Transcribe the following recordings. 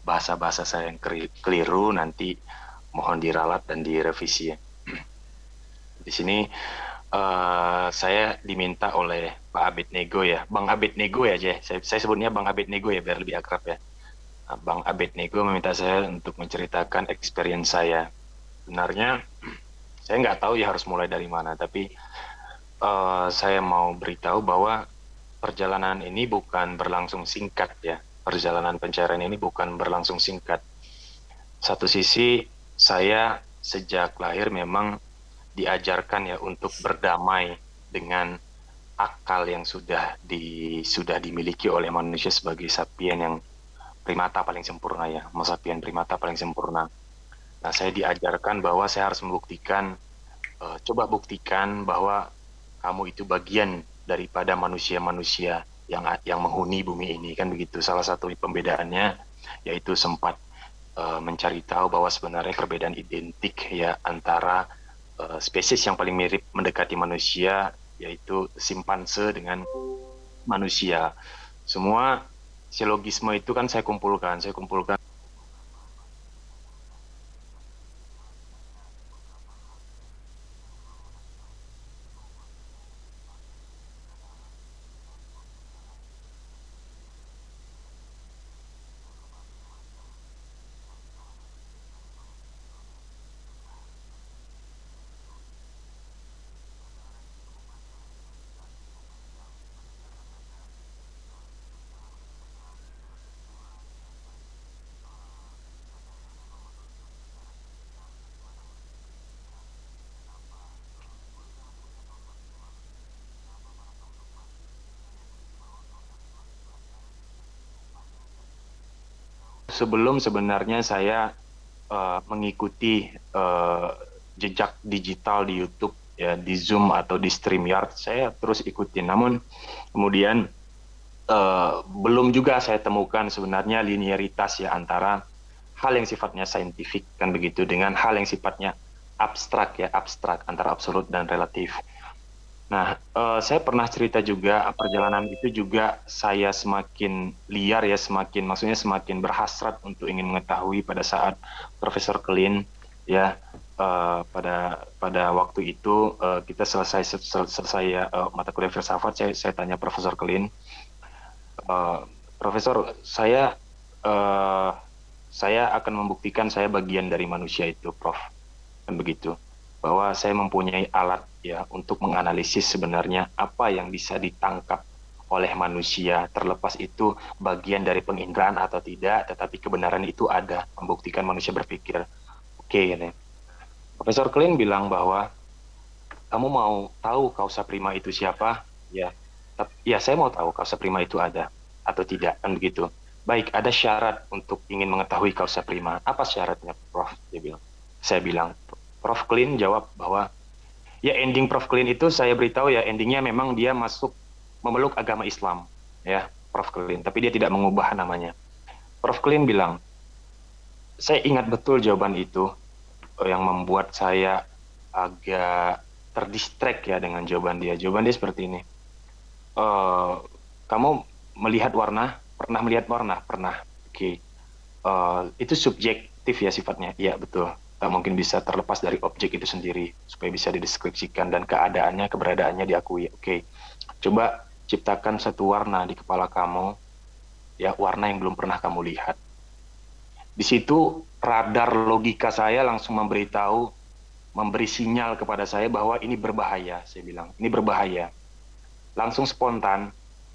bahasa-bahasa saya yang keliru nanti mohon diralat dan direvisi ya. Di sini saya diminta oleh Pak Abid Nego ya, Bang Abid Nego ya, Jeh. Saya sebutnya Bang Abid Nego ya biar lebih akrab ya. Nah, Bang Abid Nego meminta saya untuk menceritakan experience saya. Sebenarnya saya nggak tahu ya harus mulai dari mana, tapi saya mau beritahu bahwa perjalanan ini bukan berlangsung singkat ya. Perjalanan pencarian ini bukan berlangsung singkat. Satu sisi saya sejak lahir memang diajarkan ya untuk berdamai dengan akal yang sudah dimiliki oleh manusia sebagai sapien yang primata paling sempurna ya, Homo sapien primata paling sempurna. Nah, saya diajarkan bahwa saya harus membuktikan, coba buktikan bahwa kamu itu bagian daripada manusia-manusia yang menghuni bumi ini kan begitu. Salah satu pembedaannya yaitu sempat mencari tahu bahwa sebenarnya perbedaan identik ya antara spesies yang paling mirip mendekati manusia yaitu simpanse dengan manusia. Semua silogisme itu kan saya kumpulkan sebelum sebenarnya saya mengikuti eh, jejak digital di YouTube ya di Zoom atau di StreamYard saya terus ikutin. Namun kemudian belum juga saya temukan sebenarnya linearitas ya antara hal yang sifatnya saintifik kan begitu dengan hal yang sifatnya abstrak ya abstrak antara absolut dan relatif. Nah, saya pernah cerita juga perjalanan itu juga saya semakin liar ya, maksudnya semakin berhasrat untuk ingin mengetahui pada saat Profesor Kelin ya pada waktu itu kita selesai ya, mata kuliah filsafat saya tanya Profesor Kelin, "Eh, Profesor eh, saya akan membuktikan saya bagian dari manusia itu, Prof." Kan begitu. Bahwa saya mempunyai alat ya untuk menganalisis sebenarnya apa yang bisa ditangkap oleh manusia, terlepas itu bagian dari penginderaan atau tidak, tetapi kebenaran itu ada, membuktikan manusia berpikir. Oke, ini. Profesor Klein bilang bahwa kamu mau tahu kausa prima itu siapa? Ya, ya saya mau tahu kausa prima itu ada atau tidak, kan begitu. Baik, ada syarat untuk ingin mengetahui kausa prima. Apa syaratnya, Prof? Dia bilang. Saya bilang, Prof Klein jawab bahwa ya ending Prof Klein itu saya beritahu ya endingnya memang dia masuk memeluk agama Islam ya Prof Klein, tapi dia tidak mengubah namanya. Prof Klein bilang, saya ingat betul jawaban itu yang membuat saya agak terdistract ya dengan jawaban dia. Jawaban dia seperti ini. Eh, kamu melihat warna? Pernah melihat warna? Pernah. Oke. Itu subjektif ya sifatnya. Iya, betul. Tak mungkin bisa terlepas dari objek itu sendiri supaya bisa dideskripsikan dan keadaannya, keberadaannya diakui. Oke. Coba ciptakan satu warna di kepala kamu, ya warna yang belum pernah kamu lihat. Di situ radar logika saya langsung memberitahu, memberi sinyal kepada saya bahwa ini berbahaya. Saya bilang, ini berbahaya. Langsung spontan,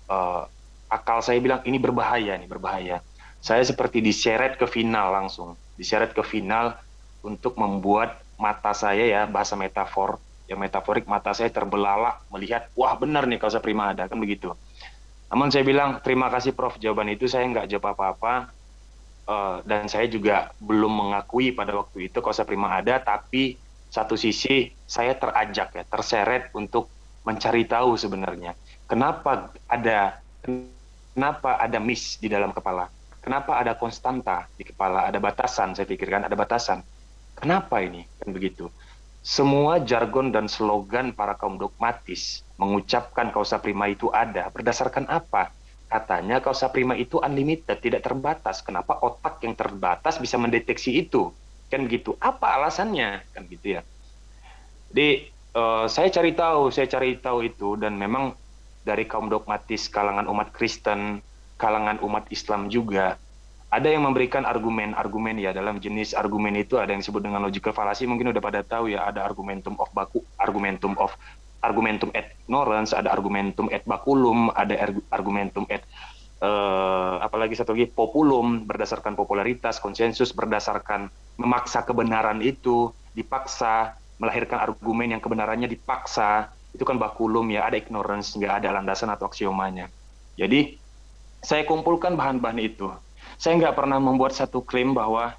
uh, akal saya bilang ini berbahaya, ini berbahaya. Saya seperti diseret ke final langsung, diseret ke final untuk membuat mata saya ya bahasa metafor, yang metaforik mata saya terbelalak melihat, wah benar nih kausa prima ada kan begitu. Namun saya bilang terima kasih Prof jawaban itu saya nggak jawab apa-apa. Dan saya juga belum mengakui pada waktu itu kausa prima ada, tapi satu sisi saya terajak ya, terseret untuk mencari tahu sebenarnya kenapa ada miss di dalam kepala, kenapa ada konstanta di kepala, ada batasan, saya pikirkan ada batasan. Kenapa ini? Kan begitu. Semua jargon dan slogan para kaum dogmatis mengucapkan kausa prima itu ada berdasarkan apa? Katanya kausa prima itu unlimited, tidak terbatas. Kenapa otak yang terbatas bisa mendeteksi itu? Kan gitu. Apa alasannya? Kan gitu ya. Jadi saya cari tahu itu dan memang dari kaum dogmatis, kalangan umat Kristen, kalangan umat Islam juga ada yang memberikan argumen-argumen ya. Dalam jenis argumen itu ada yang disebut dengan logical fallacy, mungkin udah pada tahu ya. Ada argumentum et ignorance, ada argumentum et baculum, ada argumentum et apalagi satu lagi populum, berdasarkan popularitas, konsensus, berdasarkan memaksa kebenaran itu, dipaksa melahirkan argumen yang kebenarannya dipaksa. Itu kan bakulum ya, ada ignorance, nggak ada landasan atau aksiomanya. Jadi saya kumpulkan bahan-bahan itu. Saya nggak pernah membuat satu klaim bahwa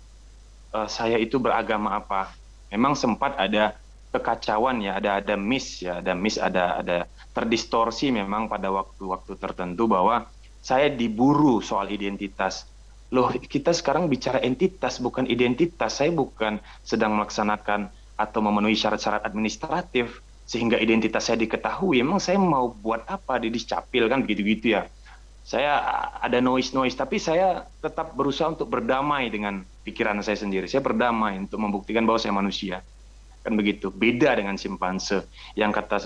saya itu beragama apa. Memang sempat ada kekacauan ya, ada miss ya, ada terdistorsi memang pada waktu-waktu tertentu bahwa saya diburu soal identitas. Loh, kita sekarang bicara entitas bukan identitas. Saya bukan sedang melaksanakan atau memenuhi syarat-syarat administratif sehingga identitas saya diketahui. Emang saya mau buat apa di Dicapil kan begitu-gitu ya. Saya ada noise-noise, tapi saya tetap berusaha untuk berdamai dengan pikiran saya sendiri. Saya berdamai untuk membuktikan bahwa saya manusia. Kan begitu. Beda dengan simpanse. Yang kata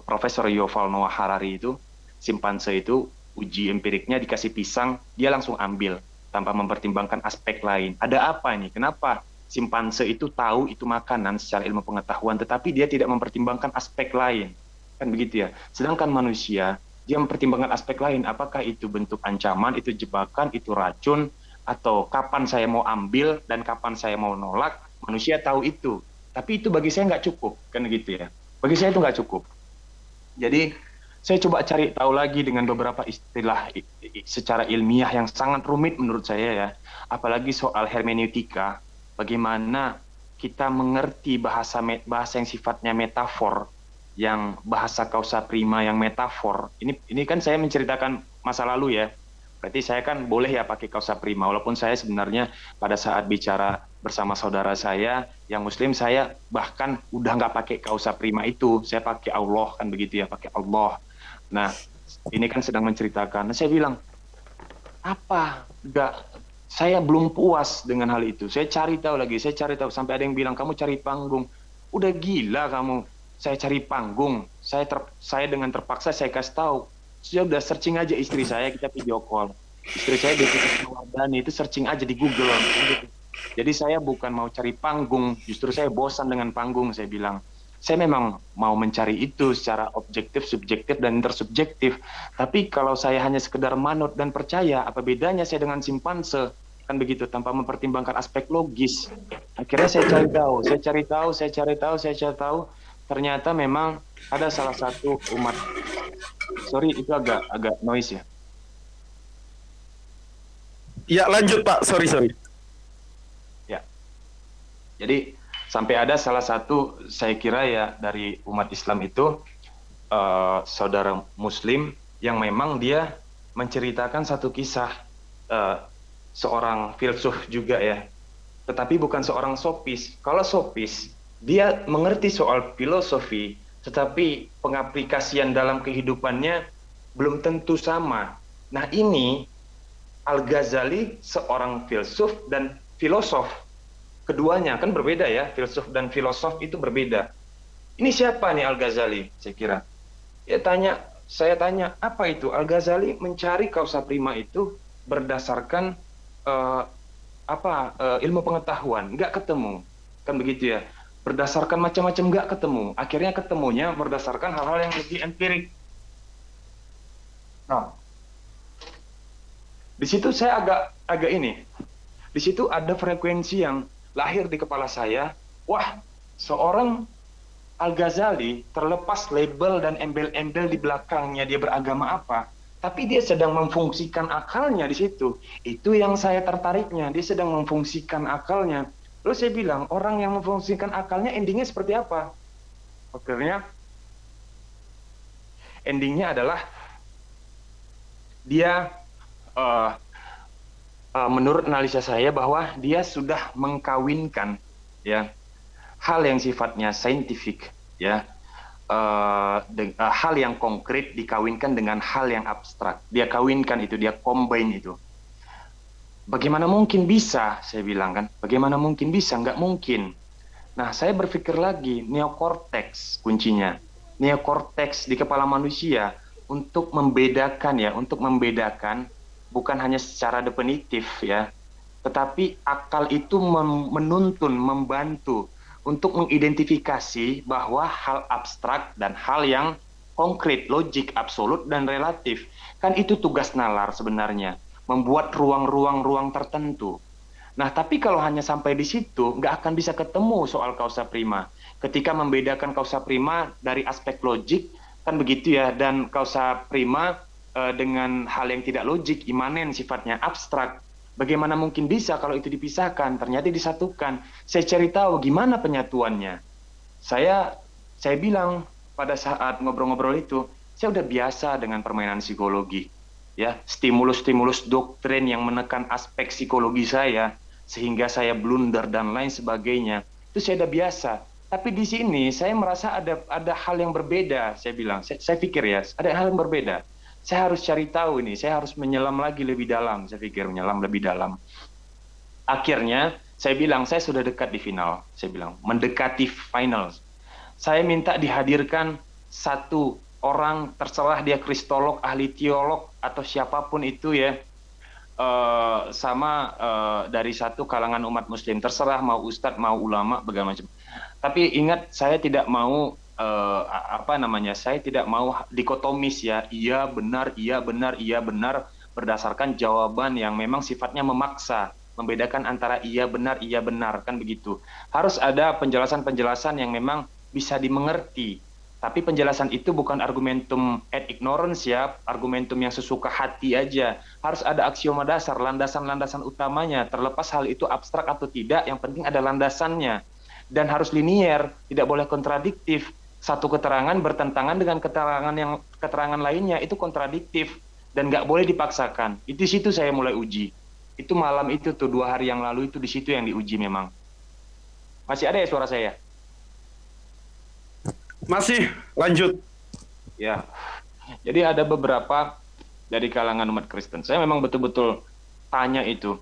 Profesor Yuval Noah Harari itu, simpanse itu uji empiriknya dikasih pisang, dia langsung ambil tanpa mempertimbangkan aspek lain. Ada apa nih? Kenapa simpanse itu tahu itu makanan secara ilmu pengetahuan, tetapi dia tidak mempertimbangkan aspek lain? Kan begitu ya. Sedangkan manusia, dia mempertimbangkan aspek lain. Apakah itu bentuk ancaman, itu jebakan, itu racun, atau kapan saya mau ambil dan kapan saya mau nolak? Manusia tahu itu. Tapi itu bagi saya nggak cukup, kan gitu ya. Bagi saya itu nggak cukup. Jadi saya coba cari tahu lagi dengan beberapa istilah secara ilmiah yang sangat rumit menurut saya ya. Apalagi soal hermeneutika, bagaimana kita mengerti bahasa yang sifatnya metafor, yang bahasa kausa prima yang metafor. Ini kan saya menceritakan masa lalu ya. Berarti saya kan boleh ya pakai kausa prima, walaupun saya sebenarnya pada saat bicara bersama saudara saya yang Muslim, saya bahkan udah nggak pakai kausa prima itu, saya pakai Allah kan begitu ya, pakai Allah. Nah, ini kan sedang menceritakan. Nah, saya bilang, apa? Nggak, saya belum puas dengan hal itu. Saya cari tahu lagi, saya cari tahu. Sampai ada yang bilang, kamu cari panggung. Udah gila kamu. Saya cari panggung. Saya dengan terpaksa saya kasih tahu. Saya udah searching aja istri saya, kita video call. Istri saya Devika Mawardani itu searching aja di Google. Jadi saya bukan mau cari panggung, justru saya bosan dengan panggung, saya bilang. Saya memang mau mencari itu secara objektif, subjektif, dan intersubjektif. Tapi kalau saya hanya sekedar manut dan percaya, apa bedanya saya dengan simpanse? Kan begitu, tanpa mempertimbangkan aspek logis. Akhirnya saya cari tahu, saya cari tahu, saya cari tahu, saya cari tahu. Ternyata memang ada salah satu umat. Sorry, itu agak noise ya. Ya, lanjut Pak. Sorry. Ya. Jadi sampai ada salah satu, saya kira ya dari umat Islam itu, saudara Muslim yang memang dia menceritakan satu kisah, seorang filsuf juga ya, tetapi bukan seorang sofis. Kalau sofis, dia mengerti soal filosofi, tetapi pengaplikasian dalam kehidupannya belum tentu sama. Nah ini Al-Ghazali seorang filsuf dan filosof. Keduanya kan berbeda ya, filsuf dan filosof itu berbeda. Ini siapa nih Al-Ghazali? Saya kira. Saya tanya, apa itu? Al-Ghazali mencari kausa prima itu berdasarkan ilmu pengetahuan, nggak ketemu. Kan begitu ya. Berdasarkan macam-macam nggak ketemu. Akhirnya ketemunya berdasarkan hal-hal yang lebih empirik. Nah, di situ saya agak ini. Di situ ada frekuensi yang lahir di kepala saya. Wah, seorang Al-Ghazali terlepas label dan embel-embel di belakangnya dia beragama apa, tapi dia sedang memfungsikan akalnya di situ. Itu yang saya tertariknya. Dia sedang memfungsikan akalnya. Lalu saya bilang, orang yang memfungsikan akalnya endingnya seperti apa? Akhirnya, endingnya adalah dia menurut analisa saya bahwa dia sudah mengkawinkan ya hal yang sifatnya saintifik ya hal yang konkret dikawinkan dengan hal yang abstrak. Dia kawinkan itu, dia combine itu. Bagaimana mungkin bisa? Saya bilang kan, bagaimana mungkin bisa? Nggak mungkin. Nah, saya berpikir lagi, neokortex kuncinya. Neokortex di kepala manusia untuk membedakan bukan hanya secara definitif ya, tetapi akal itu menuntun, membantu untuk mengidentifikasi bahwa hal abstrak dan hal yang konkret, logik, absolut, dan relatif. Kan itu tugas nalar sebenarnya, membuat ruang-ruang tertentu. Nah, tapi kalau hanya sampai di situ, nggak akan bisa ketemu soal kausa prima. Ketika membedakan kausa prima dari aspek logik, kan begitu ya, dan kausa prima dengan hal yang tidak logik, imanen sifatnya abstrak. Bagaimana mungkin bisa kalau itu dipisahkan, ternyata disatukan. Saya cari tahu gimana penyatuannya. Saya saya bilang pada saat ngobrol-ngobrol itu, saya udah biasa dengan permainan psikologi. Ya, stimulus-stimulus doktrin yang menekan aspek psikologi saya, sehingga saya blunder dan lain sebagainya. Itu saya udah biasa. Tapi di sini saya merasa ada hal yang berbeda. Saya bilang, saya pikir ya, ada hal yang berbeda. Saya harus cari tahu ini, saya harus menyelam lagi lebih dalam. Saya pikir menyelam lebih dalam. Akhirnya saya bilang, saya sudah dekat di final. Saya bilang, mendekati final. Saya minta dihadirkan satu orang, terserah dia kristolog, ahli teolog, atau siapapun itu ya, dari satu kalangan umat muslim, terserah mau ustadz mau ulama bagaimana macam. Tapi ingat, saya tidak mau saya tidak mau dikotomis ya, iya benar iya benar iya benar, berdasarkan jawaban yang memang sifatnya memaksa, membedakan antara iya benar kan begitu. Harus ada penjelasan-penjelasan yang memang bisa dimengerti. Tapi penjelasan itu bukan argumentum ad ignorance ya, argumentum yang sesuka hati aja. Harus ada aksioma dasar, landasan-landasan utamanya. Terlepas hal itu abstrak atau tidak, yang penting ada landasannya. Dan harus linier, tidak boleh kontradiktif. Satu keterangan bertentangan dengan keterangan lainnya, itu kontradiktif. Dan nggak boleh dipaksakan. Itu di situ saya mulai uji. Itu malam itu tuh, 2 hari yang lalu itu di situ yang diuji memang. Masih ada ya suara saya? Masih lanjut. Ya, jadi ada beberapa dari kalangan umat Kristen. Saya memang betul-betul tanya itu.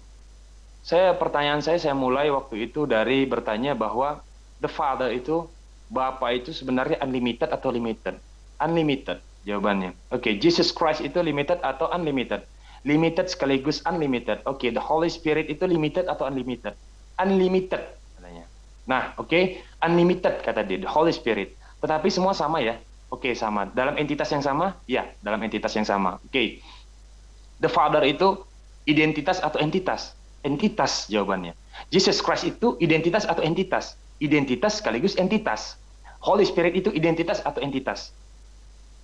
Pertanyaan saya mulai waktu itu dari bertanya bahwa the Father itu, Bapa itu sebenarnya unlimited atau limited? Unlimited jawabannya. Oke, Jesus Christ itu limited atau unlimited? Limited sekaligus unlimited. Oke, the Holy Spirit itu limited atau unlimited? Unlimited katanya. Nah, oke, unlimited kata dia, the Holy Spirit. Tetapi semua sama ya? Oke, sama. Dalam entitas yang sama? Ya, dalam entitas yang sama. Oke. The Father itu identitas atau entitas? Entitas jawabannya. Jesus Christ itu identitas atau entitas? Identitas sekaligus entitas. Holy Spirit itu identitas atau entitas?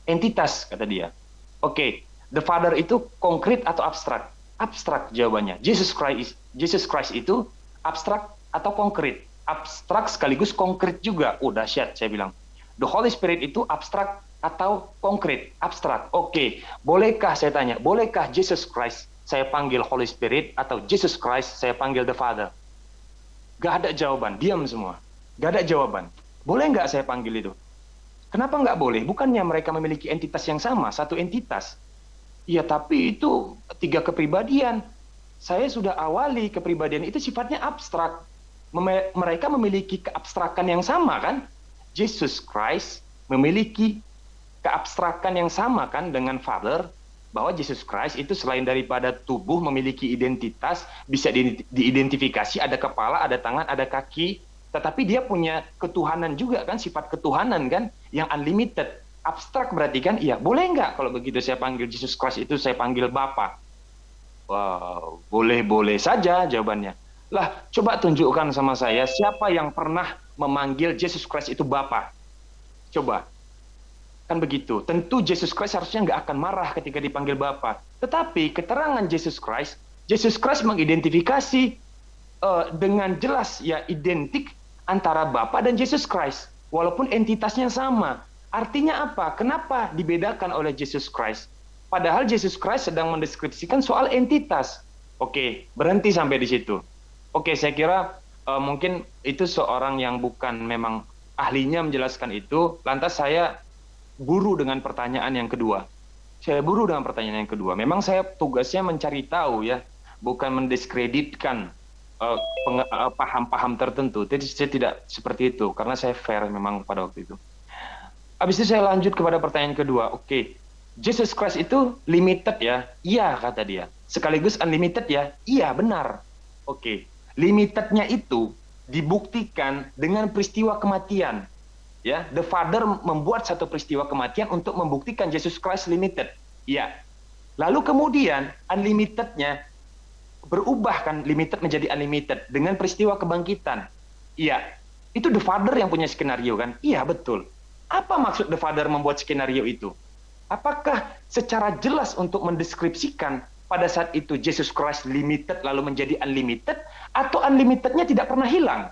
Entitas, kata dia. Oke. The Father itu konkret atau abstrak? Abstrak jawabannya. Jesus Christ itu abstrak atau konkret? Abstrak sekaligus konkret juga. Oh, dahsyat, saya bilang. The Holy Spirit itu abstrak atau konkret? Abstrak. Oke. Bolehkah saya tanya, bolehkah Jesus Christ saya panggil Holy Spirit atau Jesus Christ saya panggil the Father? Gak ada jawaban, diam semua. Gak ada jawaban. Boleh nggak saya panggil itu? Kenapa nggak boleh? Bukannya mereka memiliki entitas yang sama, satu entitas. Iya, tapi itu 3 kepribadian. Saya sudah awali kepribadian itu sifatnya abstrak. Mereka memiliki keabstrakan yang sama kan? Jesus Christ memiliki keabstrakan yang sama kan dengan Father, bahwa Jesus Christ itu selain daripada tubuh memiliki identitas, bisa diidentifikasi, ada kepala, ada tangan, ada kaki, tetapi dia punya ketuhanan juga kan, sifat ketuhanan kan, yang unlimited. Abstrak berarti kan, iya. Boleh nggak kalau begitu saya panggil Jesus Christ itu saya panggil Bapa? Wow, boleh-boleh saja jawabannya. Lah, coba tunjukkan sama saya siapa yang pernah memanggil Jesus Christ itu Bapa. Coba. Kan begitu. Tentu Jesus Christ harusnya nggak akan marah ketika dipanggil Bapa. Tetapi keterangan Jesus Christ mengidentifikasi dengan jelas ya, identik antara Bapa dan Jesus Christ. Walaupun entitasnya sama. Artinya apa? Kenapa dibedakan oleh Jesus Christ? Padahal Jesus Christ sedang mendeskripsikan soal entitas. Oke, berhenti sampai di situ. Oke, saya kira mungkin itu seorang yang bukan memang ahlinya menjelaskan itu, lantas saya buru dengan pertanyaan yang kedua. Saya buru dengan pertanyaan yang kedua. Memang saya tugasnya mencari tahu ya, bukan mendiskreditkan paham-paham tertentu. Jadi saya tidak seperti itu, karena saya fair memang pada waktu itu. Habis itu saya lanjut kepada pertanyaan kedua. Oke, Jesus Christ itu limited ya? Iya, kata dia. Sekaligus unlimited ya? Iya, benar. Oke, limitednya itu dibuktikan dengan peristiwa kematian. Ya, the Father membuat satu peristiwa kematian untuk membuktikan Jesus Christ limited. Iya. Lalu kemudian unlimitednya berubah kan, limited menjadi unlimited dengan peristiwa kebangkitan. Iya. Itu the Father yang punya skenario kan? Iya, betul. Apa maksud the Father membuat skenario itu? Apakah secara jelas untuk mendeskripsikan pada saat itu Jesus Christ limited lalu menjadi unlimited, atau unlimitednya tidak pernah hilang?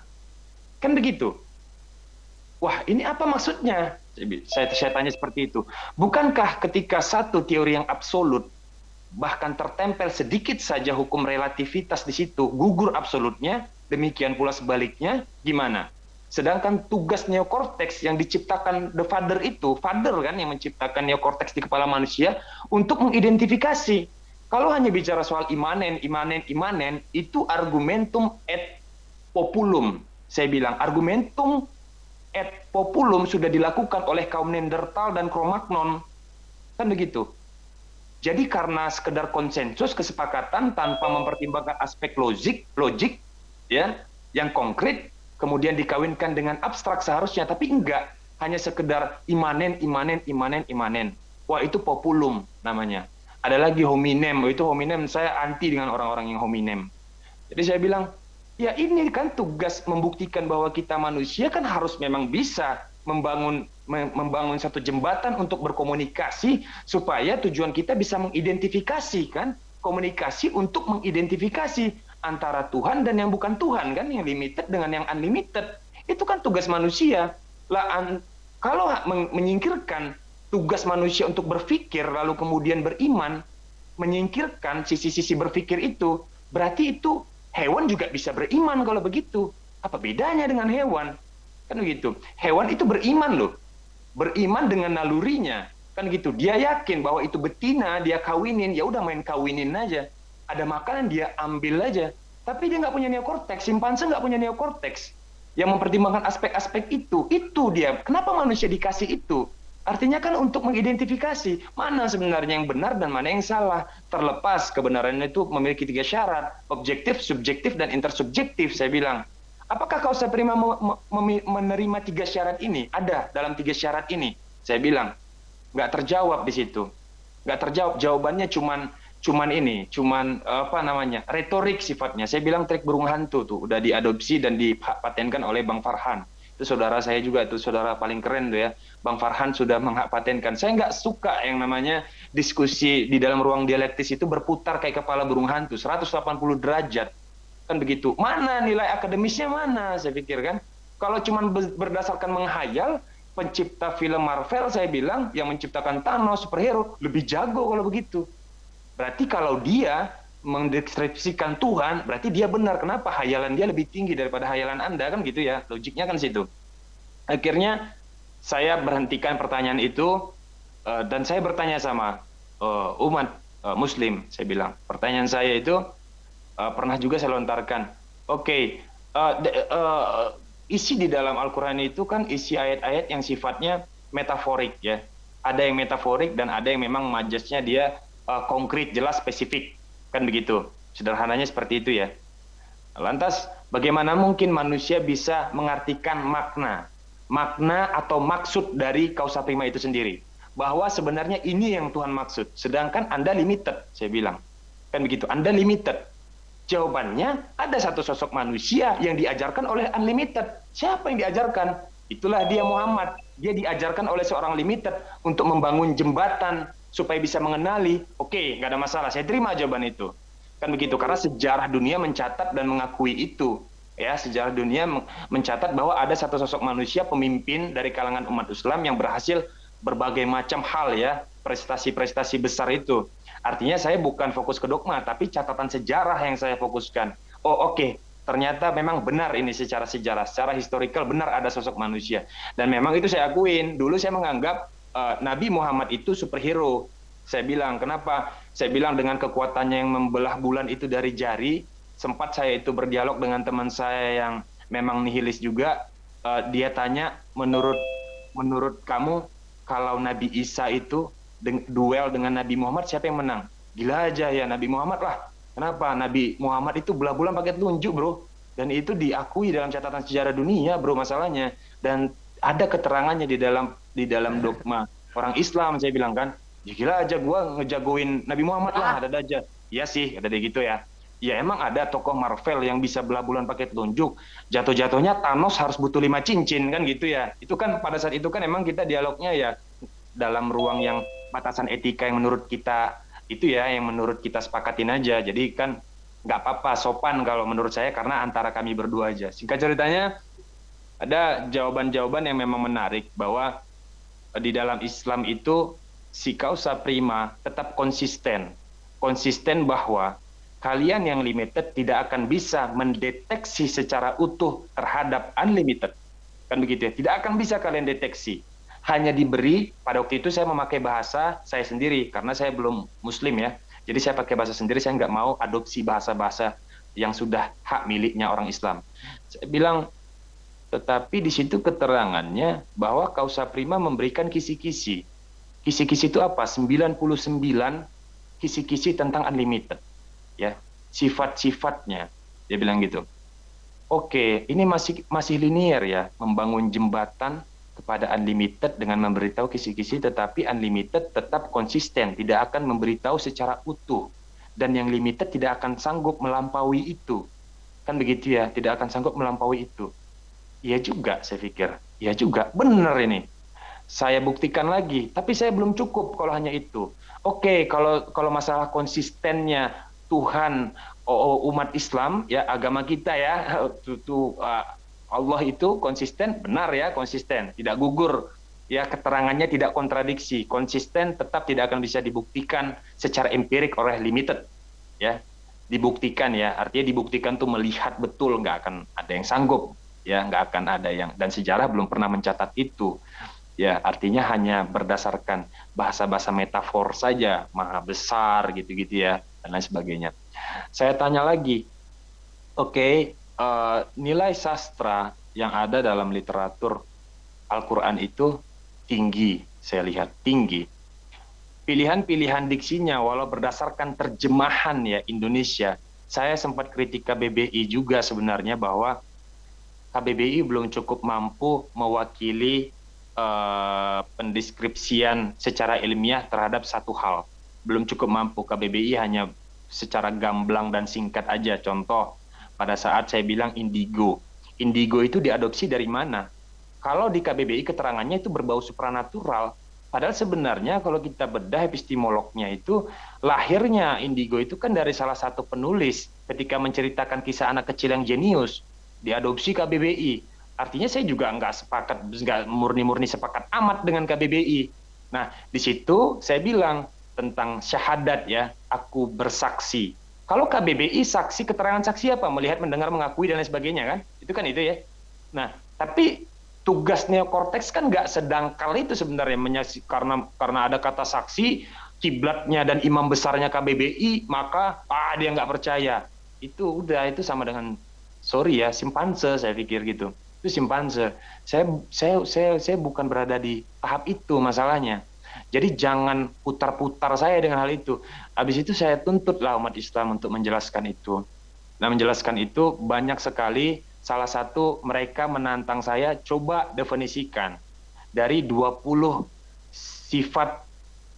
Kan begitu. Wah, ini apa maksudnya? Saya tanya seperti itu. Bukankah ketika satu teori yang absolut, bahkan tertempel sedikit saja hukum relativitas di situ, gugur absolutnya, demikian pula sebaliknya, gimana? Sedangkan tugas neokortex yang diciptakan the Father itu, Father kan yang menciptakan neokortex di kepala manusia, untuk mengidentifikasi. Kalau hanya bicara soal imanen, itu argumentum et populum. Saya bilang, argumentum et populum sudah dilakukan oleh kaum Neanderthal dan Cro-Magnon. Kan begitu. Jadi karena sekedar konsensus, kesepakatan tanpa mempertimbangkan aspek logik ya, yang konkret, kemudian dikawinkan dengan abstrak seharusnya, tapi enggak, hanya sekedar imanen. Wah, itu populum namanya. Ada lagi hominem, itu hominem saya anti dengan orang-orang yang hominem. Jadi saya bilang, ya ini kan tugas membuktikan bahwa kita manusia kan harus memang bisa membangun satu jembatan untuk berkomunikasi supaya tujuan kita bisa mengidentifikasi kan, komunikasi untuk mengidentifikasi antara Tuhan dan yang bukan Tuhan kan, yang limited dengan yang unlimited. Itu kan tugas manusia. Kalau menyingkirkan tugas manusia untuk berpikir lalu kemudian beriman, menyingkirkan sisi-sisi berpikir itu, berarti itu hewan juga bisa beriman kalau begitu. Apa bedanya dengan hewan? Kan begitu. Hewan itu beriman loh. Beriman dengan nalurinya. Kan gitu. Dia yakin bahwa itu betina, dia kawinin, ya udah main kawinin aja. Ada makanan dia ambil aja. Tapi dia nggak punya neokortex. Simpanse nggak punya neokortex yang mempertimbangkan aspek-aspek itu. Itu dia. Kenapa manusia dikasih itu? Artinya kan untuk mengidentifikasi mana sebenarnya yang benar dan mana yang salah. Terlepas kebenaran itu memiliki 3 syarat. Objektif, subjektif, dan intersubjektif, saya bilang. Apakah Kausa Prima menerima 3 syarat ini? Ada dalam 3 syarat ini. Saya bilang, nggak terjawab di situ. Nggak terjawab. Jawabannya cuman apa namanya, retorik sifatnya. Saya bilang trik burung hantu tuh, udah diadopsi dan dipatenkan oleh Bang Farhan. Itu saudara saya juga, itu saudara paling keren tuh ya. Bang Farhan sudah mengpatenkan. Saya nggak suka yang namanya diskusi di dalam ruang dialektis itu berputar kayak kepala burung hantu, 180 derajat. Kan begitu. Mana nilai akademisnya mana? Saya pikir kan. Kalau cuma berdasarkan menghayal, pencipta film Marvel saya bilang yang menciptakan Thanos superhero lebih jago kalau begitu. Berarti kalau dia mendeskripsikan Tuhan, berarti dia benar. Kenapa? Hayalan dia lebih tinggi daripada hayalan Anda kan gitu ya. Logiknya kan situ. Akhirnya saya berhentikan pertanyaan itu dan saya bertanya sama umat Muslim. Saya bilang, pertanyaan saya itu pernah juga saya lontarkan. Oke, isi di dalam Al-Quran itu kan isi ayat-ayat yang sifatnya metaforik ya. Ada yang metaforik dan ada yang memang majasnya dia konkret, jelas, spesifik. Kan begitu. Sederhananya seperti itu ya. Lantas, bagaimana mungkin manusia bisa mengartikan makna atau maksud dari kausa prima itu sendiri? Bahwa sebenarnya ini yang Tuhan maksud. Sedangkan Anda limited, saya bilang. Kan begitu, Anda limited. Jawabannya, ada satu sosok manusia yang diajarkan oleh unlimited. Siapa yang diajarkan? Itulah dia Muhammad. Dia diajarkan oleh seorang limited untuk membangun jembatan supaya bisa mengenali. Oke, nggak ada masalah. Saya terima jawaban itu. Kan begitu, karena sejarah dunia mencatat dan mengakui itu. Ya, sejarah dunia mencatat bahwa ada satu sosok manusia pemimpin dari kalangan umat Islam yang berhasil berbagai macam hal ya, prestasi-prestasi besar itu. Artinya saya bukan fokus ke dogma, tapi catatan sejarah yang saya fokuskan. Oh oke, ternyata memang benar ini secara sejarah, secara historikal benar ada sosok manusia. Dan memang itu saya akuin. Dulu saya menganggap Nabi Muhammad itu superhero. Saya bilang, kenapa? Saya bilang dengan kekuatannya yang membelah bulan itu dari jari, sempat saya itu berdialog dengan teman saya yang memang nihilis juga. Dia tanya, menurut kamu kalau Nabi Isa itu duel dengan Nabi Muhammad, siapa yang menang? Gila aja ya, Nabi Muhammad lah. Kenapa? Nabi Muhammad itu belah bulan pakai telunjuk, bro. Dan itu diakui dalam catatan sejarah dunia, bro, masalahnya. Dan ada keterangannya di dalam dogma orang Islam, saya bilang kan. Ya gila aja gua ngejagoin Nabi Muhammad lah, ada aja. Iya sih, ada gitu ya. Ya emang ada tokoh Marvel yang bisa belah bulan pakai telunjuk. Jatuh-jatuhnya Thanos harus butuh 5 cincin kan gitu ya. Itu kan pada saat itu kan emang kita dialognya ya dalam ruang yang batasan etika yang menurut kita itu ya, yang menurut kita sepakatin aja. Jadi kan nggak apa-apa, sopan kalau menurut saya karena antara kami berdua aja. Singkat ceritanya, ada jawaban-jawaban yang memang menarik bahwa di dalam Islam itu si causa prima tetap konsisten. Konsisten bahwa kalian yang limited tidak akan bisa mendeteksi secara utuh terhadap unlimited. Kan begitu ya, tidak akan bisa kalian deteksi. Hanya diberi, pada waktu itu saya memakai bahasa saya sendiri, karena saya belum muslim ya. Jadi saya pakai bahasa sendiri, saya nggak mau adopsi bahasa-bahasa yang sudah hak miliknya orang Islam. Saya bilang, tetapi di situ keterangannya bahwa causa prima memberikan kisi-kisi. Kisi-kisi itu apa? 99 kisi-kisi tentang unlimited. Ya, sifat-sifatnya. Dia bilang gitu. Oke, ini masih linear ya, membangun jembatan kepada unlimited dengan memberitahu kisi-kisi, tetapi unlimited tetap konsisten, tidak akan memberitahu secara utuh. Dan yang limited tidak akan sanggup melampaui itu. Kan begitu ya, tidak akan sanggup melampaui itu. Iya juga, saya pikir. Iya juga, benar ini. Saya buktikan lagi, tapi saya belum cukup kalau hanya itu. Oke, kalau masalah konsistennya Tuhan, umat Islam, ya agama kita ya, Allah itu konsisten, benar ya, konsisten, tidak gugur. Ya, keterangannya tidak kontradiksi, konsisten, tetap tidak akan bisa dibuktikan secara empirik oleh limited. Ya, dibuktikan ya, artinya dibuktikan tuh melihat betul, nggak akan ada yang sanggup. Ya, nggak akan ada yang, dan sejarah belum pernah mencatat itu. Ya, artinya hanya berdasarkan bahasa-bahasa metafor saja, maha besar gitu-gitu ya, dan lain sebagainya. Saya tanya lagi, oke, nilai sastra yang ada dalam literatur Al-Quran itu tinggi, saya lihat tinggi. Pilihan-pilihan diksinya, walau berdasarkan terjemahan ya Indonesia, saya sempat kritik KBBI juga sebenarnya bahwa KBBI belum cukup mampu mewakili pendeskripsian secara ilmiah terhadap satu hal. Belum cukup mampu. KBBI hanya secara gamblang dan singkat aja. Contoh, pada saat saya bilang indigo. Indigo itu diadopsi dari mana? Kalau di KBBI keterangannya itu berbau supranatural. Padahal sebenarnya kalau kita bedah epistemolognya itu, lahirnya indigo itu kan dari salah satu penulis ketika menceritakan kisah anak kecil yang jenius. Diadopsi KBBI. Artinya saya juga nggak murni-murni sepakat amat dengan KBBI. Nah, di situ saya bilang tentang syahadat ya, aku bersaksi. Kalau KBBI saksi, keterangan saksi apa? Melihat, mendengar, mengakui, dan lain sebagainya kan? Itu kan itu ya. Nah, tapi tugas neokorteks kan nggak sedangkal itu sebenarnya, karena ada kata saksi, kiblatnya dan imam besarnya KBBI, maka dia nggak percaya. Itu udah, itu sama dengan, sorry ya, simpanse, saya pikir gitu. Itu simpanse. Saya bukan berada di tahap itu masalahnya. Jadi jangan putar-putar saya dengan hal itu. Habis itu saya tuntutlah umat Islam untuk menjelaskan itu. Nah, menjelaskan itu banyak sekali. Salah satu mereka menantang saya, coba definisikan dari 20 sifat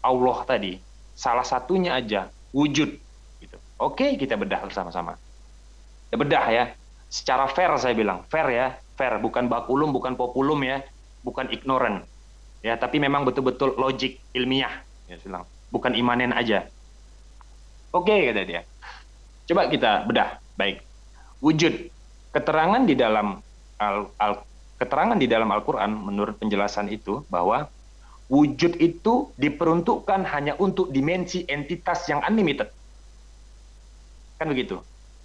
Allah tadi. Salah satunya aja, wujud. Gitu. Oke, kita bedah bersama-sama. Kita bedah ya. Secara fair saya bilang, fair ya, fair, bukan bakulum, bukan populum ya, bukan ignorant. Ya, tapi memang betul-betul logik ilmiah, ya bilang. Bukan imanen aja. Oke, kata dia. Coba kita bedah. Baik. Wujud. Keterangan di dalam Al-Qur'an menurut penjelasan itu bahwa wujud itu diperuntukkan hanya untuk dimensi entitas yang unlimited. Kan begitu.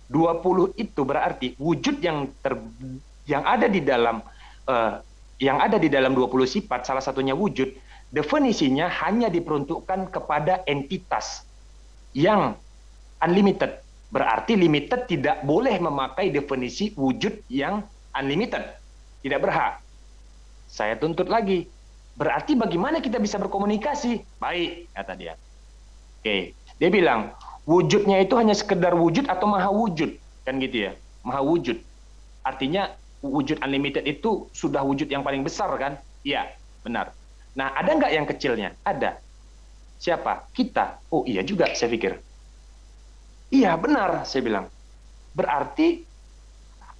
20 itu berarti wujud yang ada di dalam eh, 20 sifat, salah satunya wujud, definisinya hanya diperuntukkan kepada entitas yang unlimited. Berarti limited tidak boleh memakai definisi wujud yang unlimited. Tidak berhak. Saya tuntut lagi. Berarti bagaimana kita bisa berkomunikasi? Baik, kata dia. Oke, dia bilang, wujudnya itu hanya sekedar wujud atau maha wujud. Kan gitu ya, maha wujud. Artinya wujud unlimited itu sudah wujud yang paling besar kan? Iya, benar. Nah, ada nggak yang kecilnya? Ada. Siapa? Kita. Oh iya juga, saya pikir. Iya, benar, saya bilang. Berarti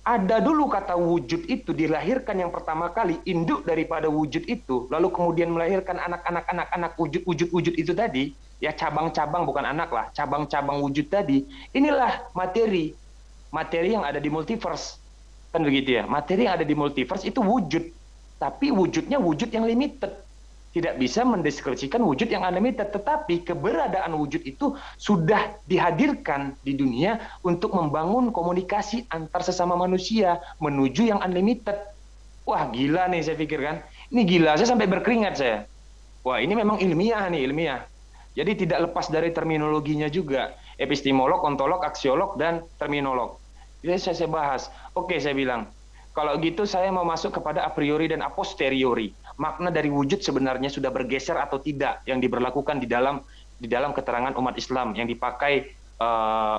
ada dulu kata wujud itu dilahirkan yang pertama kali, induk daripada wujud itu, lalu kemudian melahirkan anak-anak wujud-wujud itu tadi, ya cabang-cabang, bukan anak lah, cabang-cabang wujud tadi. Inilah materi, materi yang ada di multiverse. Kan begitu ya, materi yang ada di multiverse itu wujud, tapi wujudnya wujud yang limited. Tidak bisa mendeskripsikan wujud yang unlimited, tetapi keberadaan wujud itu sudah dihadirkan di dunia untuk membangun komunikasi antar sesama manusia menuju yang unlimited. Wah, gila nih saya pikir kan. Ini gila, saya sampai berkeringat saya. Wah, ini memang ilmiah nih, ilmiah. Jadi tidak lepas dari terminologinya juga. Epistemolog, ontolog, aksiolog, dan terminolog. Jadi saya bahas. Oke, saya bilang, kalau gitu saya mau masuk kepada a priori dan a posteriori. Makna dari wujud sebenarnya sudah bergeser atau tidak yang diberlakukan di dalam keterangan umat Islam yang dipakai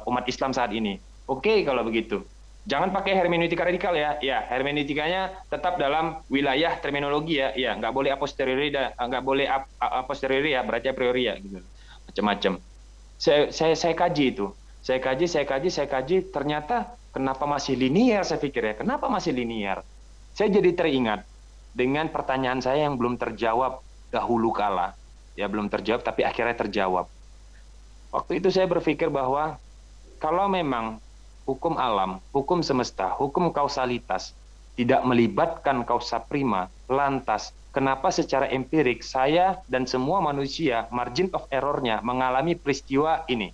umat Islam saat ini. Oke, kalau begitu. Jangan pakai hermeneutika radikal ya. Ya, hermeneutikanya tetap dalam wilayah terminologi ya. Ya, nggak boleh a posteriori dan nggak boleh a posteriori ya, berarti a priori ya gitu. Macam-macam. Saya kaji itu. Saya kaji, ternyata kenapa masih linier saya pikir ya. Kenapa masih linier? Saya jadi teringat dengan pertanyaan saya yang belum terjawab dahulu kala. Ya belum terjawab tapi akhirnya terjawab. Waktu itu saya berpikir bahwa kalau memang hukum alam, hukum semesta, hukum kausalitas tidak melibatkan kausa prima, lantas kenapa secara empirik saya dan semua manusia margin of error-nya mengalami peristiwa ini?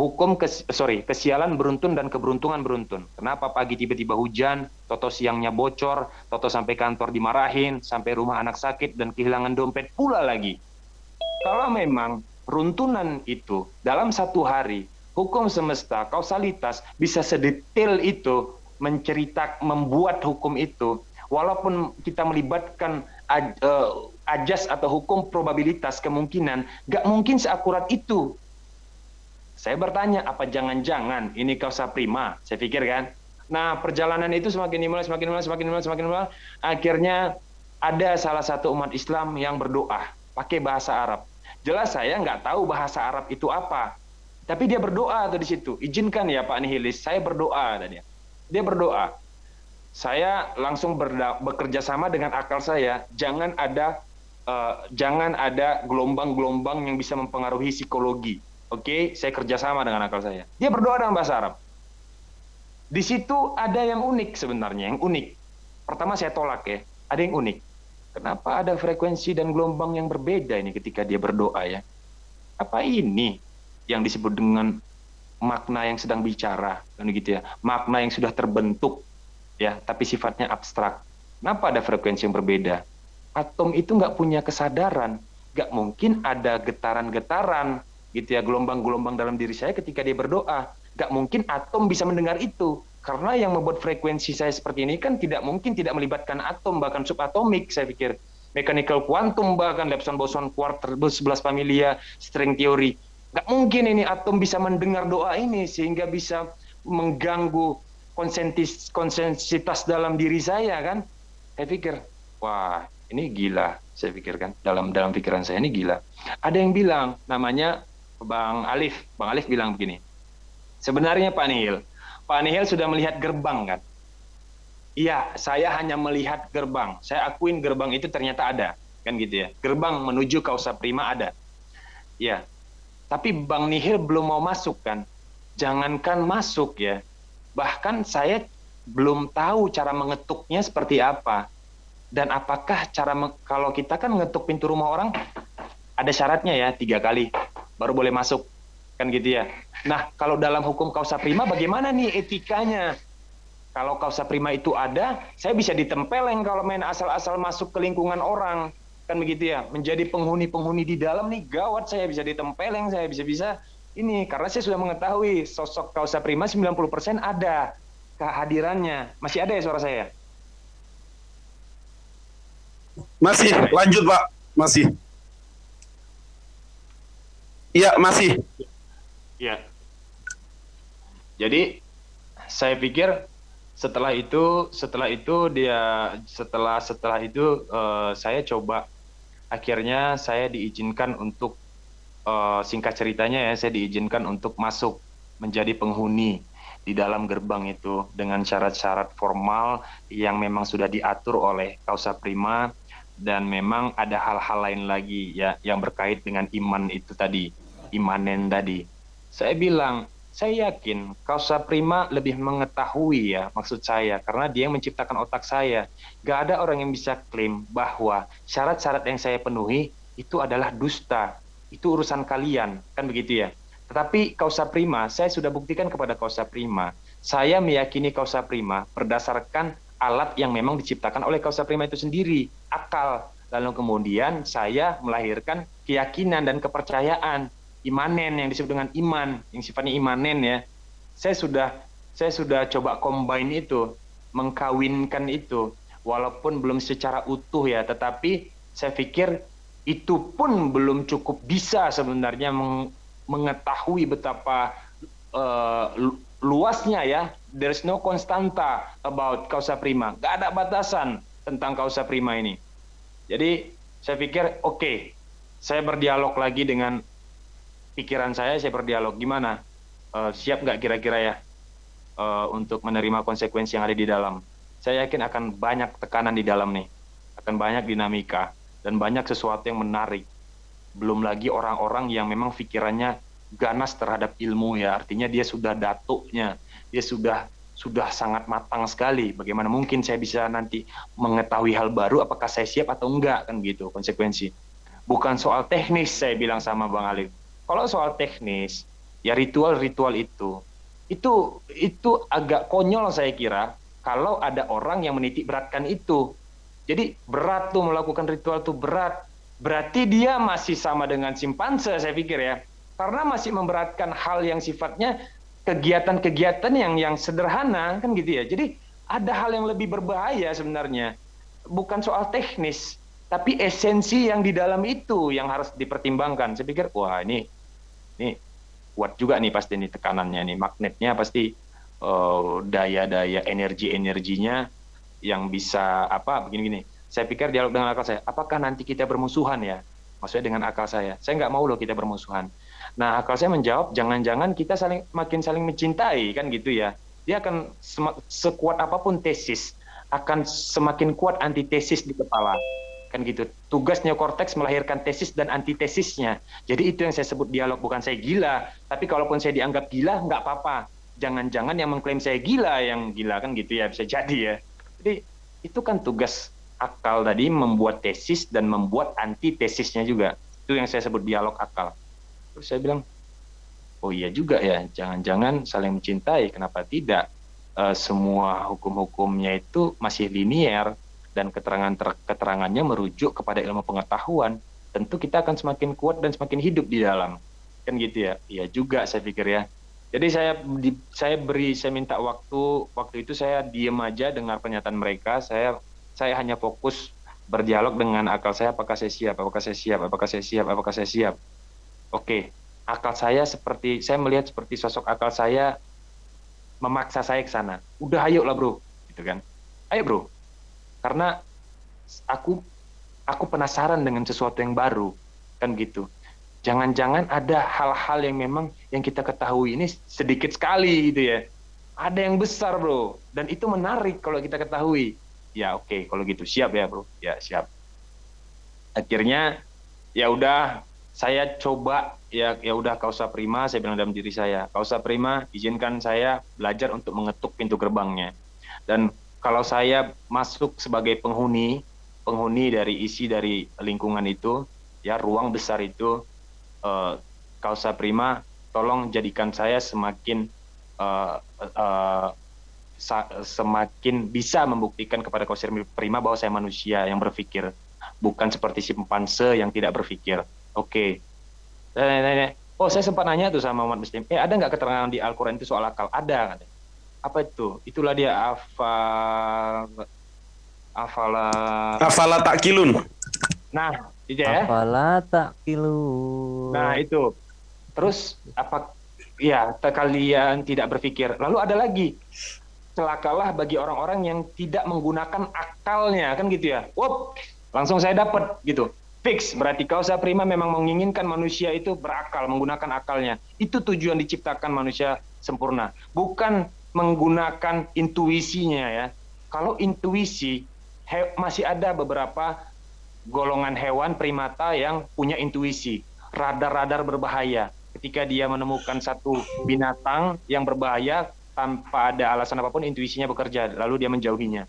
Kesialan beruntun dan keberuntungan beruntun. Kenapa pagi tiba-tiba hujan, toto siangnya bocor, toto sampai kantor dimarahin, sampai rumah anak sakit dan kehilangan dompet pula lagi. Kalau memang runtunan itu dalam satu hari, hukum semesta, kausalitas bisa sedetail itu membuat hukum itu, walaupun kita melibatkan ajas atau hukum probabilitas kemungkinan, nggak mungkin seakurat itu. Saya bertanya, apa jangan-jangan ini kausa prima? Saya pikir kan. Nah, perjalanan itu semakin dimulai, akhirnya ada salah satu umat Islam yang berdoa pakai bahasa Arab. Jelas saya nggak tahu bahasa Arab itu apa, tapi dia berdoa tuh di situ. Izinkan ya Pak Nihilis, saya berdoa tadi. Dia berdoa. Saya langsung bekerja sama dengan akal saya. Jangan ada gelombang-gelombang yang bisa mempengaruhi psikologi. Oke, saya kerjasama dengan akal saya. Dia berdoa dalam bahasa Arab. Di situ ada yang unik sebenarnya, yang unik. Pertama saya tolak ya, ada yang unik. Kenapa ada frekuensi dan gelombang yang berbeda ini ketika dia berdoa ya? Apa ini yang disebut dengan makna yang sedang bicara, kan gitu ya? Makna yang sudah terbentuk, ya, tapi sifatnya abstrak. Kenapa ada frekuensi yang berbeda? Atom itu nggak punya kesadaran, nggak mungkin ada getaran-getaran gitu ya, gelombang-gelombang dalam diri saya ketika dia berdoa. Gak mungkin atom bisa mendengar itu, karena yang membuat frekuensi saya seperti ini kan tidak mungkin tidak melibatkan atom, bahkan subatomik saya pikir, mechanical quantum, bahkan Lepson boson quarter 11 familia, string theory. Gak mungkin ini atom bisa mendengar doa ini sehingga bisa mengganggu konsensitas dalam diri saya kan. Saya pikir, wah ini gila, saya pikir kan, dalam pikiran saya ini gila. Ada yang bilang namanya Bang Alif bilang begini, sebenarnya Pak Nihil sudah melihat gerbang kan? Iya, saya hanya melihat gerbang. Saya akuin gerbang itu ternyata ada, kan gitu ya. Gerbang menuju kausa prima ada. Ya, tapi Bang Nihil belum mau masuk kan? Jangankan masuk ya, bahkan saya belum tahu cara mengetuknya seperti apa. Dan apakah kalau kita kan ngetuk pintu rumah orang, ada syaratnya ya 3 kali baru boleh masuk. kan gitu ya. Nah, kalau dalam hukum causa prima bagaimana nih etikanya? Kalau causa prima itu ada, saya bisa ditempeleng kalau main asal-asal masuk ke lingkungan orang. Kan begitu ya, menjadi penghuni-penghuni di dalam nih gawat, saya bisa ditempeleng, saya bisa-bisa ini karena saya sudah mengetahui sosok causa prima 90% ada kehadirannya. Masih ada ya suara saya? Masih, Ada nggak ya? lanjut Pak. Masih. Iya, masih. Iya. Jadi saya pikir setelah itu saya coba, akhirnya saya diizinkan untuk singkat ceritanya ya, saya diizinkan untuk masuk menjadi penghuni di dalam gerbang itu dengan syarat-syarat formal yang memang sudah diatur oleh Causa Prima, dan memang ada hal-hal lain lagi ya yang berkait dengan iman itu tadi, imanen tadi. Saya bilang, saya yakin Causa Prima lebih mengetahui ya maksud saya, karena dia yang menciptakan otak saya. Gak ada orang yang bisa klaim bahwa syarat-syarat yang saya penuhi itu adalah dusta, itu urusan kalian, kan begitu ya. Tetapi causa prima, saya sudah buktikan kepada causa prima. Saya meyakini causa prima berdasarkan alat yang memang diciptakan oleh causa prima itu sendiri, akal. Lalu kemudian saya melahirkan keyakinan dan kepercayaan, imanen yang disebut dengan iman, yang sifatnya imanen ya. Saya sudah saya sudah coba combine itu, mengkawinkan itu, walaupun belum secara utuh ya, tetapi saya pikir itu pun belum cukup bisa sebenarnya mengetahui betapa uh, luasnya ya. There's no constanta about causa prima. Gak ada batasan tentang causa prima ini. Jadi saya pikir oke, saya berdialog lagi dengan pikiran saya berdialog gimana, siap nggak kira-kira ya untuk menerima konsekuensi yang ada di dalam. Saya yakin akan banyak tekanan di dalam nih, akan banyak dinamika, dan banyak sesuatu yang menarik. Belum lagi orang-orang yang memang pikirannya ganas terhadap ilmu ya, artinya dia sudah datuknya, dia sudah sangat matang sekali. Bagaimana mungkin saya bisa nanti mengetahui hal baru, apakah saya siap atau enggak, kan gitu konsekuensi. Bukan soal teknis, saya bilang sama Bang Alif. Kalau soal teknis, ya ritual-ritual itu agak konyol saya kira kalau ada orang yang menitik beratkan itu. Jadi berat tuh melakukan ritual tuh berat. Berarti dia masih sama dengan simpanse saya pikir ya. Karena masih memberatkan hal yang sifatnya kegiatan-kegiatan yang sederhana kan gitu ya. Jadi ada hal yang lebih berbahaya sebenarnya. Bukan soal teknis, tapi esensi yang di dalam itu yang harus dipertimbangkan. Saya pikir wah ini kuat juga nih pasti nih tekanannya nih, magnetnya pasti, daya-daya energi-energinya yang bisa apa begini-gini. Saya pikir dialog dengan akal saya, apakah nanti kita bermusuhan ya? Maksudnya dengan akal saya nggak mau loh kita bermusuhan. Nah, akal saya menjawab, jangan-jangan kita makin saling mencintai kan gitu ya. Dia akan sekuat apapun tesis, akan semakin kuat antitesis di kepala. Kan gitu. Tugas neokorteks melahirkan tesis dan antitesisnya. Jadi itu yang saya sebut dialog, bukan saya gila. Tapi kalaupun saya dianggap gila, nggak apa-apa. Jangan-jangan yang mengklaim saya gila, yang gila kan gitu ya, bisa jadi ya. Jadi itu kan tugas akal tadi, membuat tesis dan membuat antitesisnya juga. Itu yang saya sebut dialog akal. Terus saya bilang, oh iya juga ya, jangan-jangan saling mencintai, kenapa tidak? Semua hukum-hukumnya itu masih linier, dan keterangannya merujuk kepada ilmu pengetahuan. Tentu kita akan semakin kuat dan semakin hidup di dalam. Kan gitu ya? Iya juga saya pikir ya. Jadi saya minta waktu itu saya diem aja dengar pernyataan mereka, saya hanya fokus berdialog dengan akal saya, apakah saya siap, apakah saya siap, apakah saya siap, apakah saya siap. Oke, akal saya melihat seperti sosok akal saya memaksa saya ke sana. Udah ayo lah bro, gitu kan. Ayo bro, karena aku aku penasaran dengan sesuatu yang baru, kan gitu. Jangan-jangan ada hal-hal yang memang yang kita ketahui ini sedikit sekali gitu ya. Ada yang besar bro, dan itu menarik kalau kita ketahui. Ya oke, kalau gitu siap ya bro, ya siap. Akhirnya ya udah, saya coba ya udah causa prima, saya bilang dalam diri saya, causa prima izinkan saya belajar untuk mengetuk pintu gerbangnya. Dan kalau saya masuk sebagai penghuni penghuni dari isi dari lingkungan itu, ya ruang besar itu, causa prima tolong jadikan saya semakin uh, uh, semakin bisa membuktikan kepada Kausa Prima bahwa saya manusia yang berpikir, bukan seperti simpanse yang tidak berpikir. Oke. Oh, saya sempat nanya tuh sama umat muslim, ada nggak keterangan di Al-Quran itu soal akal? Ada, katanya. Apa itu? Itulah dia afala. Afala takilun. Nah, itu ya. Afala taqilun. Nah, itu. Terus apa? Ya, kalian tidak berpikir. Lalu ada lagi. Celakalah bagi orang-orang yang tidak menggunakan akalnya, kan gitu ya. Wop, langsung saya dapat gitu. Fix, berarti Kausa Prima memang menginginkan manusia itu berakal, menggunakan akalnya. Itu tujuan diciptakan manusia sempurna. Bukan menggunakan intuisinya ya. Kalau intuisi, masih ada beberapa golongan hewan primata yang punya intuisi. Radar-radar berbahaya. Ketika dia menemukan satu binatang yang berbahaya, tanpa ada alasan apapun, intuisinya bekerja. Lalu dia menjauhinya.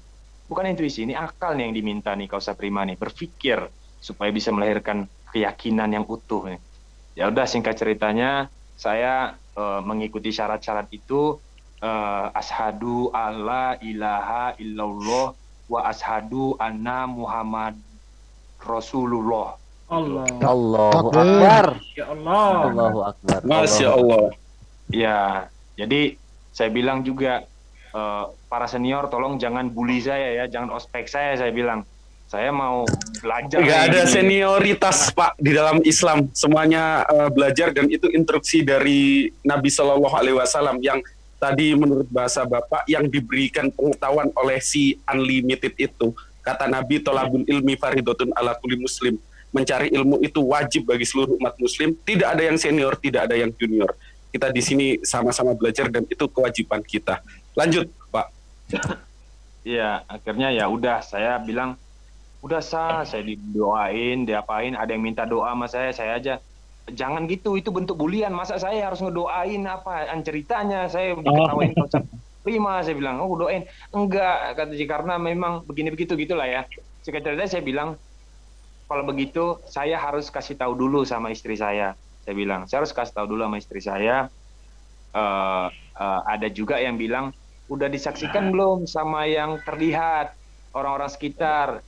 Bukan intuisi, ini akal nih yang diminta nih Kausa Prima nih. Berpikir supaya bisa melahirkan keyakinan yang utuh. Ya udah, singkat ceritanya saya mengikuti syarat-syarat itu. Ashadu alla ilaha illallah wa ashadu anna Muhammad Rasulullah. Allahu Akbar. Ya Allah. Allahu Akbar. Masya Allah. Ya, jadi saya bilang juga para senior tolong jangan bully saya ya, jangan ospek saya bilang. Saya mau belajar. Nggak ada senioritas Pak di dalam Islam. Semuanya belajar, dan itu instruksi dari Nabi Shallallahu Alaihi Wasallam yang tadi menurut bahasa Bapak yang diberikan pengetahuan oleh si unlimited itu. Kata Nabi, tolabul ilmi faridotun ala kulli muslim. Mencari ilmu itu wajib bagi seluruh umat muslim. Tidak ada yang senior, tidak ada yang junior. Kita di sini sama-sama belajar dan itu kewajiban kita. Lanjut Pak. Iya, akhirnya ya udah, saya bilang udah saya didoain, diapain, ada yang minta doa sama saya aja. Jangan gitu, itu bentuk bulian. Masa saya harus ngedoain apaan ceritanya? Saya diketawain Kausa Prima, saya bilang, oh doain. Enggak, kata dia, karena memang begini-begitu gitulah ya. Sekretariatnya saya bilang, kalau begitu saya harus kasih tahu dulu sama istri saya. Saya bilang, saya harus kasih tahu dulu sama istri saya. Ada juga yang bilang, udah disaksikan belum sama yang terlihat orang-orang sekitar?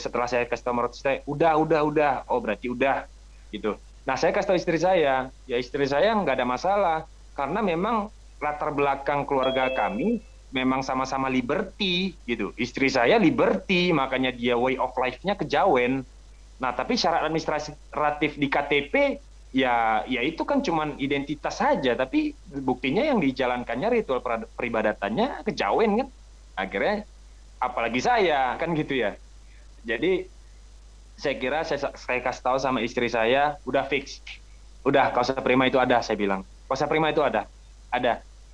Setelah saya kasih tahu saya, udah. Oh berarti udah gitu. Nah saya kasih tahu istri saya, ya istri saya nggak ada masalah karena memang latar belakang keluarga kami memang sama-sama liberty gitu. Istri saya liberty, makanya dia way of life-nya kejawen. Nah tapi syarat administratif di KTP ya itu kan cuman identitas saja, tapi buktinya yang dijalankannya ritual peribadatannya kejawen kan. Akhirnya apalagi saya kan gitu ya. Jadi saya kira saya kasih tahu sama istri saya, udah fix. Udah, Kausa Prima itu ada, saya bilang. Kausa Prima itu ada.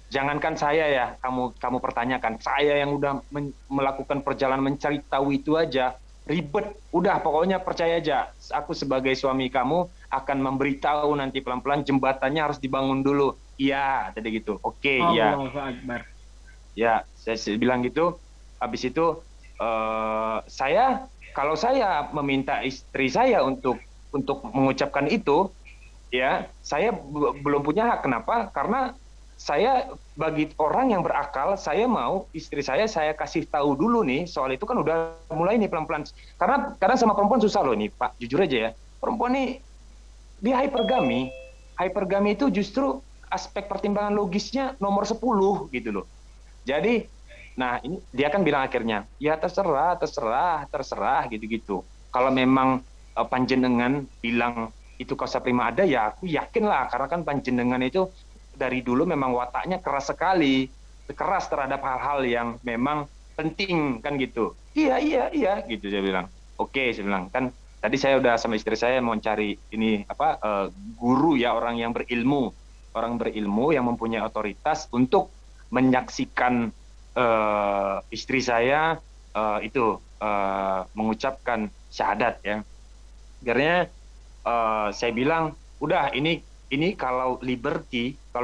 Jangankan saya ya, kamu pertanyakan. Saya yang udah melakukan perjalanan mencari tahu itu aja ribet. Udah, pokoknya percaya aja. Aku sebagai suami kamu akan memberitahu nanti pelan-pelan jembatannya harus dibangun dulu. Iya, jadi gitu. Oke, iya. Allahu Akbar. Ya, saya bilang gitu. Habis itu kalau saya meminta istri saya untuk mengucapkan itu, ya saya belum punya hak. Kenapa? Karena saya bagi orang yang berakal, saya mau istri saya kasih tahu dulu nih soal itu, kan udah mulai nih pelan-pelan. Karena kadang sama perempuan susah loh nih Pak, jujur aja ya. Perempuan nih dia hypergamy. Hypergamy itu justru aspek pertimbangan logisnya nomor 10 gitu loh. Jadi nah ini dia kan bilang akhirnya, ya terserah gitu-gitu. Kalau memang panjenengan bilang itu Kausa Prima ada, ya aku yakin lah, karena kan panjenengan itu dari dulu memang wataknya keras sekali, keras terhadap hal-hal yang memang penting kan gitu. Iya gitu saya bilang. Oke, saya bilang, kan tadi saya udah sama istri saya mau cari ini guru ya, orang berilmu yang mempunyai otoritas untuk menyaksikan istri saya mengucapkan syahadat ya. Akhirnya saya bilang, udah ini kalau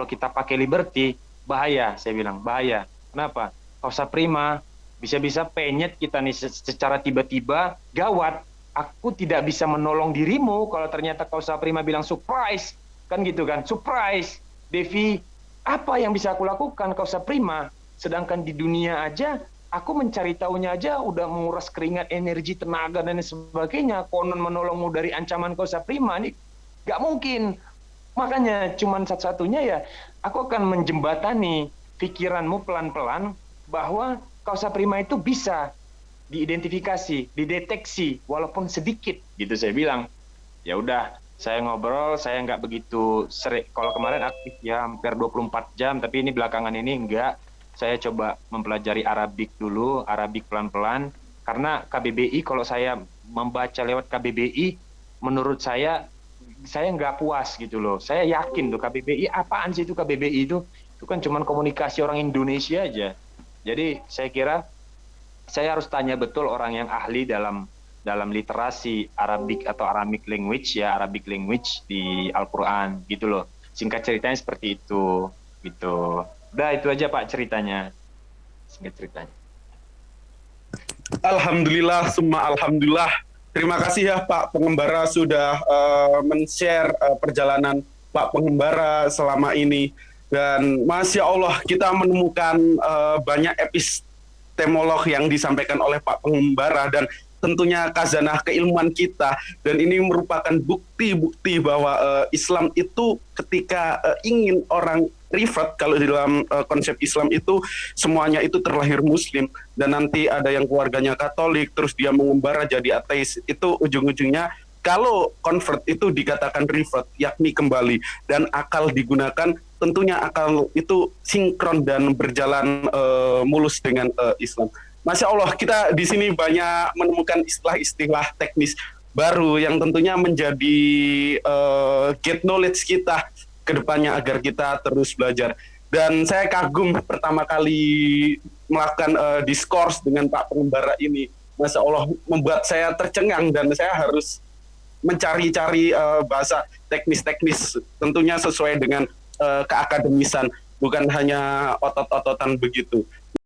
kita pakai liberty bahaya, saya bilang bahaya. Kenapa? Kausa Prima bisa-bisa penyet kita nih secara tiba-tiba, gawat. Aku tidak bisa menolong dirimu kalau ternyata Kausa Prima bilang surprise. kan gitu kan, surprise, Devi, apa yang bisa aku lakukan Kausa Prima, sedangkan di dunia aja aku mencari tahunya aja udah menguras keringat, energi, tenaga dan sebagainya, konon menolongmu dari ancaman Kausa Prima, ini nggak mungkin. Makanya cuman satu-satunya ya, aku akan menjembatani pikiranmu pelan-pelan bahwa Kausa Prima itu bisa diidentifikasi, dideteksi walaupun sedikit gitu saya bilang. Ya udah, saya ngobrol, saya nggak begitu sering. Kalau kemarin aktif ya hampir 24 jam, tapi ini belakangan ini enggak. Saya coba mempelajari Arabik dulu, Arabik pelan-pelan. Karena KBBI, kalau saya membaca lewat KBBI, menurut saya nggak puas gitu loh. Saya yakin tuh KBBI, apaan sih itu KBBI itu? Itu kan cuman komunikasi orang Indonesia aja. Jadi saya kira saya harus tanya betul orang yang ahli dalam literasi Arabic atau Aramic language ya, Arabic language di Al-Qur'an gitu loh. Singkat ceritanya seperti itu gitu. Udah itu aja Pak ceritanya. Singkat ceritanya. Alhamdulillah, summa alhamdulillah. Terima kasih ya Pak Pengembara sudah men-share perjalanan Pak Pengembara selama ini. Dan Masya Allah kita menemukan banyak epistemolog yang disampaikan oleh Pak Pengembara dan tentunya khazanah keilmuan kita, dan ini merupakan bukti-bukti bahwa Islam itu ketika ingin orang revert, kalau di dalam konsep Islam itu semuanya itu terlahir muslim dan nanti ada yang keluarganya Katolik terus dia mengembara jadi ateis, itu ujung-ujungnya kalau convert itu dikatakan revert, yakni kembali, dan akal digunakan, tentunya akal itu sinkron dan berjalan mulus dengan Islam. Masya Allah, kita di sini banyak menemukan istilah-istilah teknis baru yang tentunya menjadi get knowledge kita ke depannya agar kita terus belajar. Dan saya kagum pertama kali melakukan diskurs dengan Pak Pengembara ini. Masya Allah, membuat saya tercengang dan saya harus mencari-cari bahasa teknis-teknis tentunya sesuai dengan keakademisan, bukan hanya otot-ototan begitu.